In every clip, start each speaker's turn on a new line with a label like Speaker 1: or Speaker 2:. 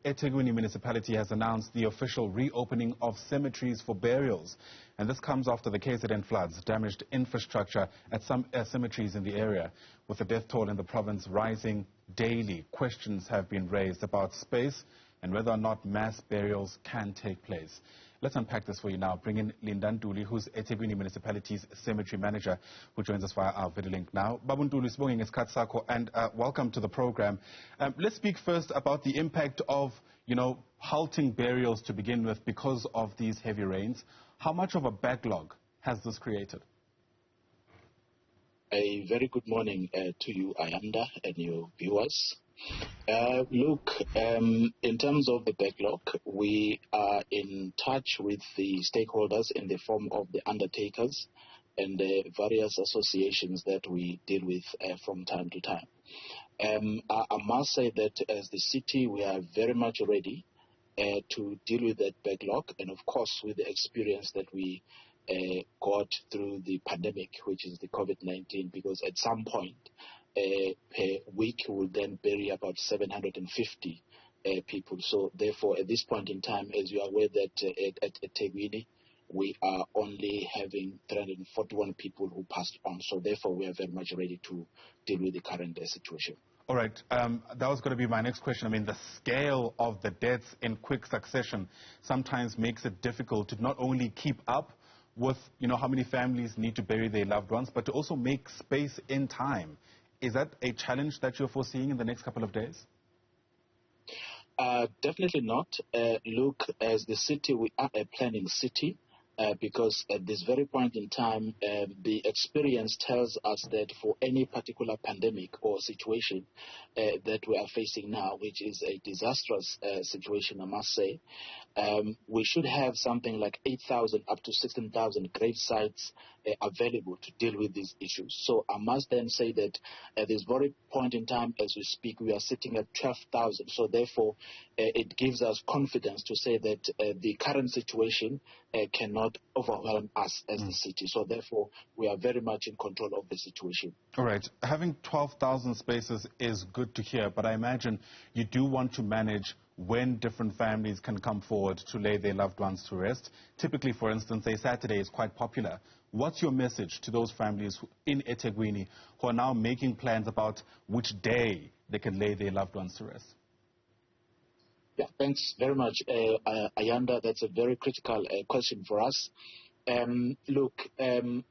Speaker 1: eThekwini municipality has announced the official reopening of cemeteries for burials. And this comes after the KZN floods damaged infrastructure at some cemeteries in the area. With the death toll in the province rising daily, questions have been raised about space and whether or not mass burials can take place. Let's unpack this for you now. Bring in Linda Ntuli, who's eThekwini Municipality's cemetery manager, who joins us via our video link now. Babu Ntuli, sibongile ngesikhathi sakho, and welcome to the program. Let's speak first about the impact of, halting burials to begin with because of these heavy rains. How much of a backlog has this created?
Speaker 2: A very good morning to you, Ayanda, and your viewers. Look, in terms of the backlog, we are in touch with the stakeholders in the form of the undertakers and the various associations that we deal with from time to time. I must say that as the city, we are very much ready to deal with that backlog, and of course with the experience that we got through the pandemic, which is the COVID-19, because at some point per week we will then bury about 750 people. So therefore, at this point in time, as you are aware that at eThekwini, we are only having 341 people who passed on. So therefore, we are very much ready to deal with the current situation. All right.
Speaker 1: That was going to be my next question. I mean, the scale of the deaths in quick succession sometimes makes it difficult to not only keep up with, how many families need to bury their loved ones, but to also make space in time. Is that a challenge that you're foreseeing in the next couple of days?
Speaker 2: Definitely not. Look, as the city, we are a planning city. Because at this very point in time, the experience tells us that for any particular pandemic or situation that we are facing now, which is a disastrous situation, I must say, we should have something like 8,000 up to 16,000 grave sites available to deal with these issues. So I must then say that at this very point in time, as we speak, we are sitting at 12,000. So therefore, it gives us confidence to say that the current situation cannot overwhelm us as the city. So therefore, we are very much in control of the situation.
Speaker 1: All right. Having 12,000 spaces is good to hear, but I imagine you do want to manage when different families can come forward to lay their loved ones to rest. Typically, for instance, a Saturday is quite popular. What's your message to those families in eThekwini who are now making plans about which day they can lay their loved ones to rest?
Speaker 2: Yeah, thanks very much, Ayanda. That's a very critical question for us. Look,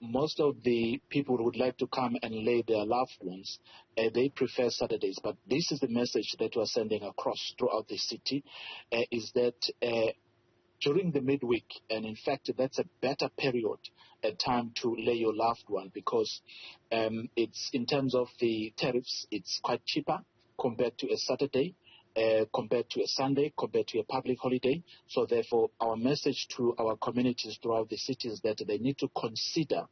Speaker 2: most of the people who would like to come and lay their loved ones, they prefer Saturdays. But this is the message that we're sending across throughout the city, is that during the midweek, and in fact, that's a better period, a time to lay your loved one, because it's in terms of the tariffs, it's quite cheaper compared to a Saturday. Compared to a Sunday, compared to a public holiday. So therefore, our message to our communities throughout the city is that they need to consider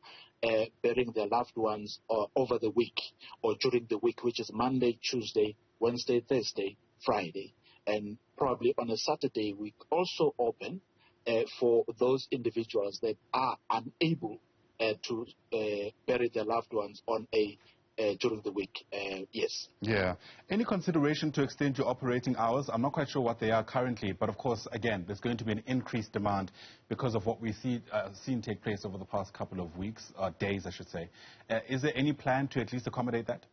Speaker 2: burying their loved ones over the week or during the week, which is Monday, Tuesday, Wednesday, Thursday, Friday. And probably on a Saturday, we also open for those individuals that are unable to bury their loved ones on a during the week, yes.
Speaker 1: Yeah. Any consideration to extend your operating hours? I'm not quite sure what they are currently, but of course, again, there's going to be an increased demand because of what we've seen take place over the past couple of weeks, days, I should say. Is there any plan to at least accommodate that?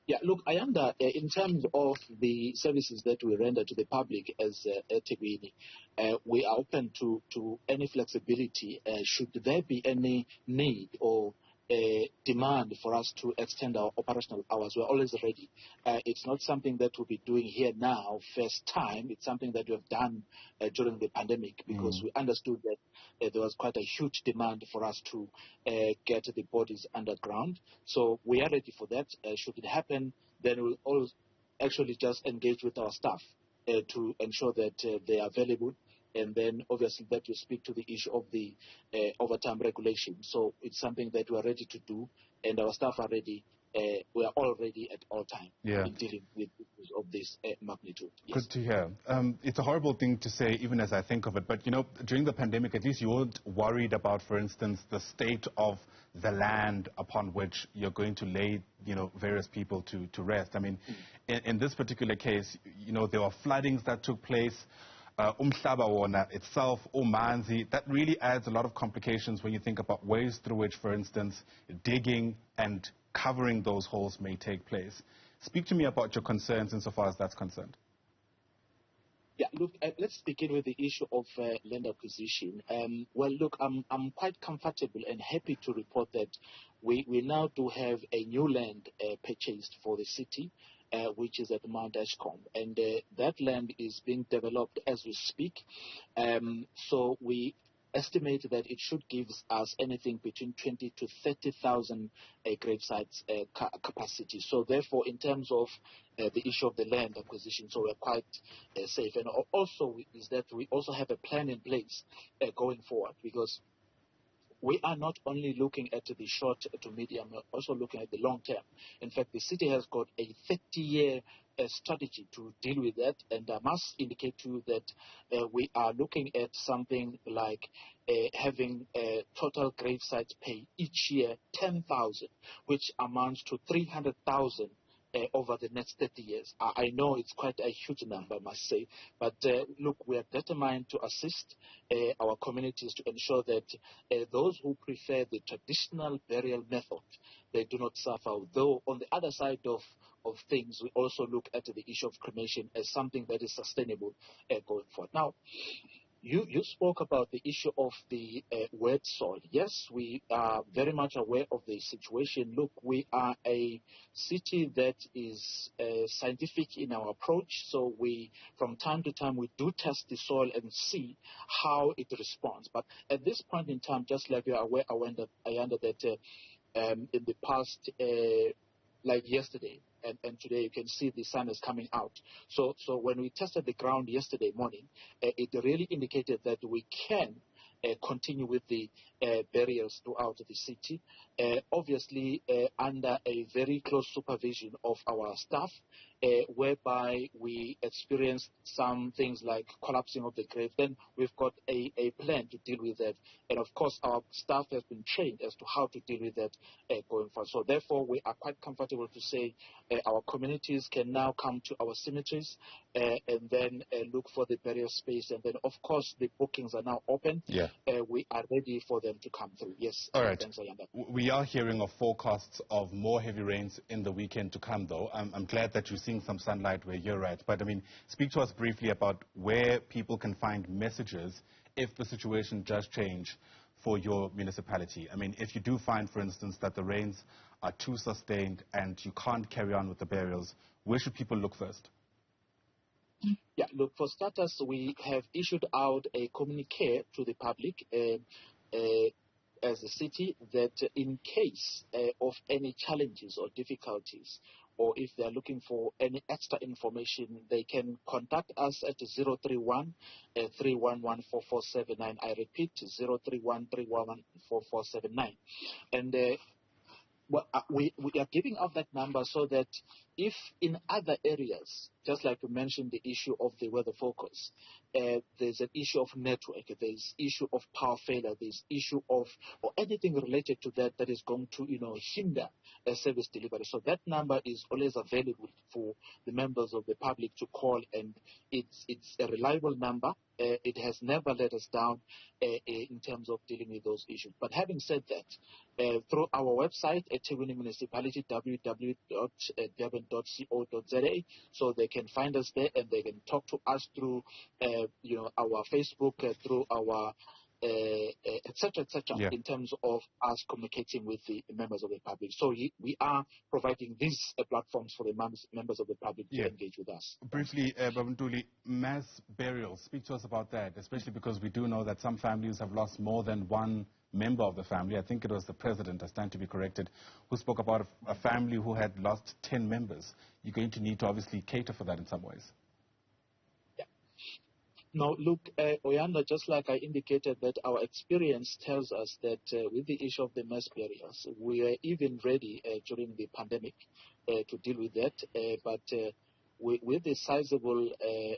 Speaker 2: Yeah, look, Ayanda, in terms of the services that we render to the public as eThekwini, we are open to any flexibility. Should there be any need or demand for us to extend our operational hours, we're always ready. It's not something that we'll be doing here now, first time. It's something that we have done during the pandemic, because we understood that there was quite a huge demand for us to get the bodies underground. So we are ready for that. Should it happen, then we'll always actually just engage with our staff to ensure that they are available. And then obviously that will speak to the issue of the overtime regulation. So it's something that we are ready to do, and our staff are ready we are already at all time
Speaker 1: Yeah.
Speaker 2: in dealing with issues of this magnitude. Yes.
Speaker 1: Good to hear. It's a horrible thing to say, even as I think of it, but, you know, during the pandemic, at least you weren't worried about, for instance, the state of the land upon which you're going to lay, you know, various people to rest. I mean, in this particular case, you know, there were floodings that took place. Umhlaba wona itself, umanzi, that really adds a lot of complications when you think about ways through which, for instance, digging and covering those holes may take place. Speak to me about your concerns insofar as that's concerned.
Speaker 2: Yeah, look, let's begin with the issue of land acquisition. Well, look, I'm quite comfortable and happy to report that we now do have a new land purchased for the city, which is at Mount Ashcombe, and that land is being developed as we speak. So we estimate that it should give us anything between 20 to 30,000 grave sites capacity. So therefore, in terms of the issue of the land acquisition, so we're quite safe. And also is that we also have a plan in place going forward, because we are not only looking at the short to medium, we're also looking at the long term. In fact, the city has got a 30-year strategy to deal with that, and I must indicate to you that we are looking at something like having total grave sites pay each year 10,000, which amounts to 300,000 over the next 30 years. I know it's quite a huge number, I must say, but look, we are determined to assist our communities to ensure that those who prefer the traditional burial method, they do not suffer. Though on the other side of things, we also look at the issue of cremation as something that is sustainable going forward. Now, you spoke about the issue of the wet soil. Yes, we are very much aware of the situation. Look, we are a city that is scientific in our approach, so we, from time to time, we do test the soil and see how it responds. But at this point in time, just like you are aware, Ayanda, that in the past, like yesterday, and today you can see the sun is coming out. So when we tested the ground yesterday morning, it really indicated that we can continue with the burials throughout the city, obviously under a very close supervision of our staff, whereby we experienced some things like collapsing of the grave. Then we've got a plan to deal with that. And of course, our staff has been trained as to how to deal with that going forward. So therefore, we are quite comfortable to say our communities can now come to our cemeteries and then look for the burial space. And then, of course, the bookings are now open.
Speaker 1: Yeah.
Speaker 2: We are ready for them to come through. Yes.
Speaker 1: All right.
Speaker 2: Thanks, Ayanda.
Speaker 1: We are hearing of forecasts of more heavy rains in the weekend to come, though. I'm glad that you're seeing some sunlight where you're at. But, I mean, speak to us briefly about where people can find messages if the situation does change for your municipality. I mean, if you do find, for instance, that the rains are too sustained and you can't carry on with the burials, where should people look first?
Speaker 2: Yeah, look, for starters, we have issued out a communique to the public as a city that in case of any challenges or difficulties, or if they are looking for any extra information, they can contact us at 031 311 4479. I repeat, 031 311 4479. And we are giving out that number so that if in other areas, just like you mentioned the issue of the weather focus, there's an issue of network, there's issue of power failure, there's issue of, or anything related to that that is going to, hinder a service delivery. So that number is always available for the members of the public to call, and it's a reliable number. It has never let us down in terms of dealing with those issues. But having said that, through our website, eThekwini Municipality, www.durban.co.za, so they can find us there and they can talk to us through, our Facebook, through our et cetera,
Speaker 1: Yeah.
Speaker 2: in terms of us communicating with the members of the public. So we are providing these platforms for the members of the public to engage with us.
Speaker 1: Briefly, Baba Ntuli, mass burials, speak to us about that, especially because we do know that some families have lost more than one member of the family. I think it was the president, I stand to be corrected, who spoke about a family who had lost 10 members. You're going to need to obviously cater for that in some ways.
Speaker 2: Now, look, Oyanda, just like I indicated, that our experience tells us that with the issue of the mass burials, we were even ready during the pandemic to deal with that. But with the sizable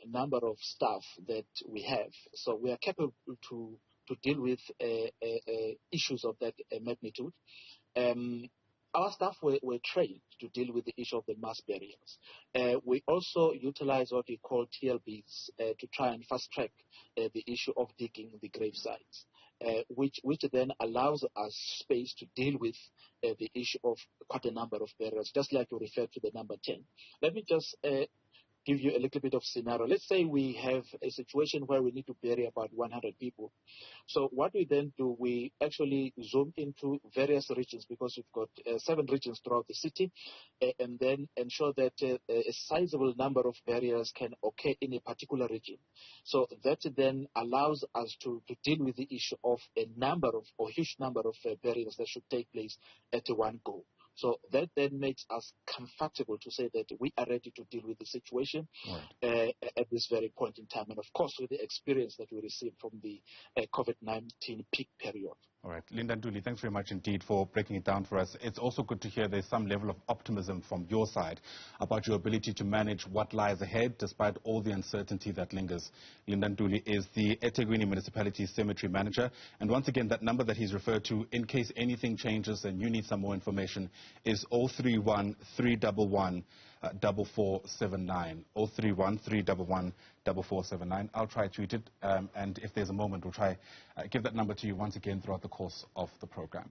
Speaker 2: number of staff that we have, so we are capable to deal with issues of that magnitude. Our staff were trained to deal with the issue of the mass burials. We also utilize what we call TLBs to try and fast track the issue of digging the grave sites, which then allows us space to deal with the issue of quite a number of burials, just like you referred to the number 10. Let me just give you a little bit of scenario. Let's say we have a situation where we need to bury about 100 people. So what we then do, we actually zoom into various regions, because we've got 7 regions throughout the city, and then ensure that a sizable number of burials can occur in a particular region. So that then allows us to deal with the issue of a huge number of burials that should take place at one go. So that then makes us comfortable to say that we are ready to deal with the situation at this very point in time. And of course, with the experience that we received from the COVID-19 peak period.
Speaker 1: All right. Linda Ntuli, thanks very much indeed for breaking it down for us. It's also good to hear there's some level of optimism from your side about your ability to manage what lies ahead despite all the uncertainty that lingers. Linda Ntuli is the eThekwini Municipality Cemetery Manager. And once again, that number that he's referred to, in case anything changes and you need some more information, is 031 311 4479. 031 311 4479. I'll try to tweet it, and if there's a moment, we'll try give that number to you once again throughout the course of the program.